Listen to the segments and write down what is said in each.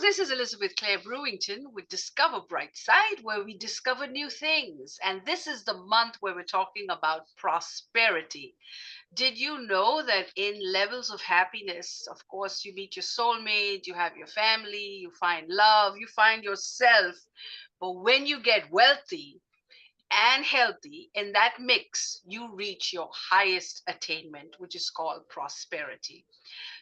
this is Elizabeth Clare Brewington with Discover Brightside, where we discover new things. And this is the month where we're talking about prosperity. Did you know that in levels of happiness, of course, you meet your soulmate, you have your family, you find love, you find yourself. But when you get wealthy and healthy, in that mix, you reach your highest attainment, which is called prosperity.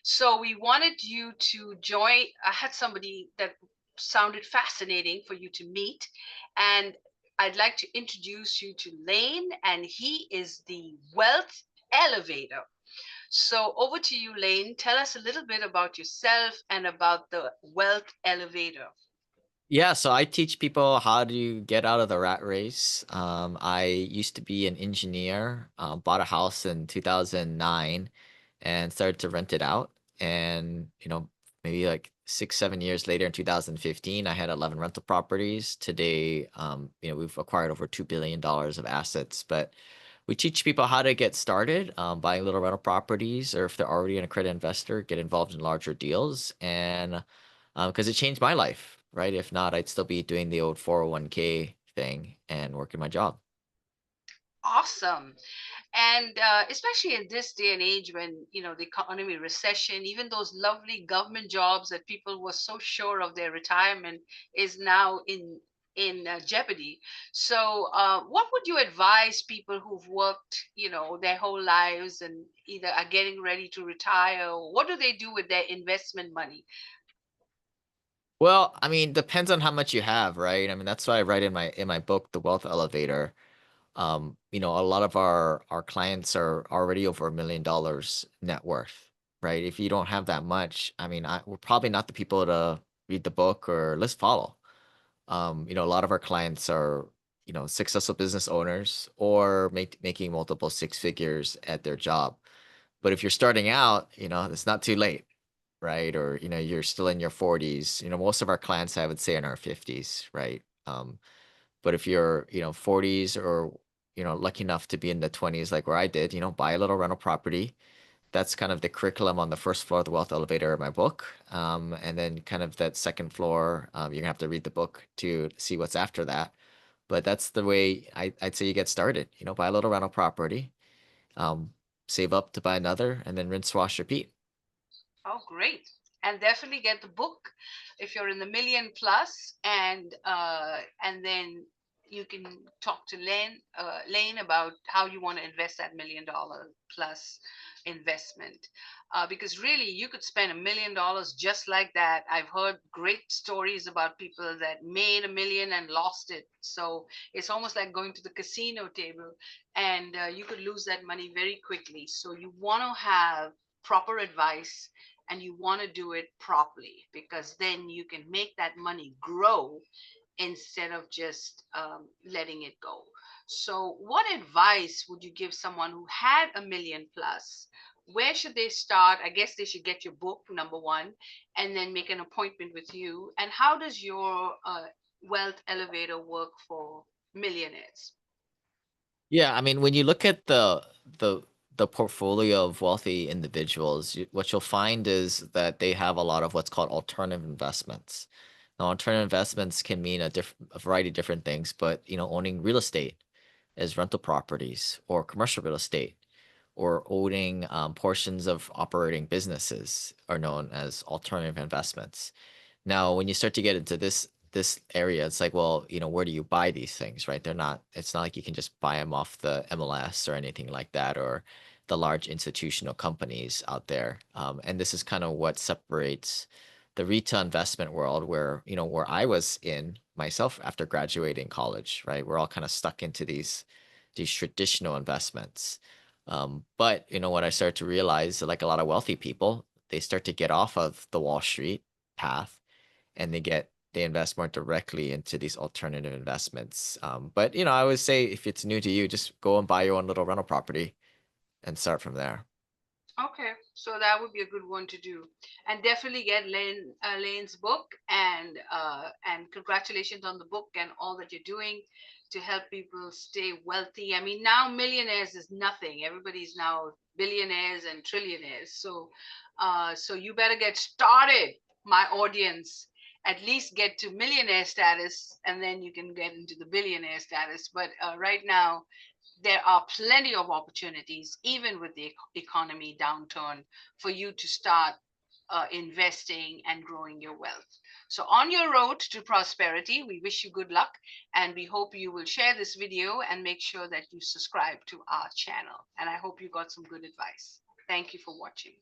So we wanted you to join. I had somebody that sounded fascinating for you to meet. And I'd like to introduce you to Lane, and he is the wealth elevator. So over to you, Lane. Tell us a little bit about yourself and about the wealth elevator. Yeah, so I teach people how to get out of the rat race. I used to be an engineer, bought a house in 2009 and started to rent it out. And, maybe like 6, 7 years later in 2015, I had 11 rental properties. Today, we've acquired over $2 billion of assets. But we teach people how to get started buying little rental properties, or if they're already an accredited investor, get involved in larger deals. And because it changed my life, right? If not, I'd still be doing the old 401k thing and working my job. Awesome. And especially in this day and age when the economy recession, even those lovely government jobs that people were so sure of their retirement is now in jeopardy. So what would you advise people who've worked their whole lives and either are getting ready to retire, or what do they do with their investment money? Well, I mean, depends on how much you have, right? I mean, that's why I write in my book, The Wealth Elevator. A lot of our clients are already over $1 million net worth, right? If you don't have that much, I mean, we're probably not the people to read the book or let's follow. A lot of our clients are, successful business owners or making multiple six figures at their job. But if you're starting out, it's not too late, right? Or, you're still in your 40s. Most of our clients, I would say, are in our 50s, right? But if you're, 40s or, lucky enough to be in the 20s, like where I did, buy a little rental property. That's kind of the curriculum on the first floor of the wealth elevator of my book. And then kind of that second floor, you're gonna have to read the book to see what's after that. But that's the way I'd say you get started. Buy a little rental property, um, save up to buy another, and then rinse, wash, repeat. Oh, great. And definitely get the book if you're in the million plus, and then you can talk to Lane about how you want to invest that $1 million plus investment. Because really, you could spend $1 million just like that. I've heard great stories about people that made $1 million and lost it. So it's almost like going to the casino table, and you could lose that money very quickly. So you want to have proper advice, and you want to do it properly, because then you can make that money grow instead of just letting it go. So what advice would you give someone who had a million plus? Where should they start? I guess they should get your book, number one, and then make an appointment with you. And how does your wealth elevator work for millionaires? Yeah, I mean, when you look at the portfolio of wealthy individuals, what you'll find is that they have a lot of what's called alternative investments. Now, alternative investments can mean a variety of different things, but owning real estate as rental properties or commercial real estate or owning portions of operating businesses are known as alternative investments. Now, when you start to get into this area, it's like, well, where do you buy these things, right? It's not like you can just buy them off the MLS or anything like that, or the large institutional companies out there. And this is kind of what separates the retail investment world, where I was in myself after graduating college, right? We're all kind of stuck into these traditional investments. But what I started to realize, like a lot of wealthy people, they start to get off of the Wall Street path and they invest more directly into these alternative investments. But I would say if it's new to you, just go and buy your own little rental property and start from there. Okay, so that would be a good one to do, and definitely get Lane's book. And congratulations on the book and all that you're doing to help people stay wealthy. I mean, now millionaires is nothing. Everybody's now billionaires and trillionaires. So, so you better get started, my audience, at least get to millionaire status, and then you can get into the billionaire status. But right now, there are plenty of opportunities, even with the economy downturn, for you to start investing and growing your wealth. So, on your road to prosperity, we wish you good luck, and we hope you will share this video and make sure that you subscribe to our channel. And I hope you got some good advice. Thank you for watching.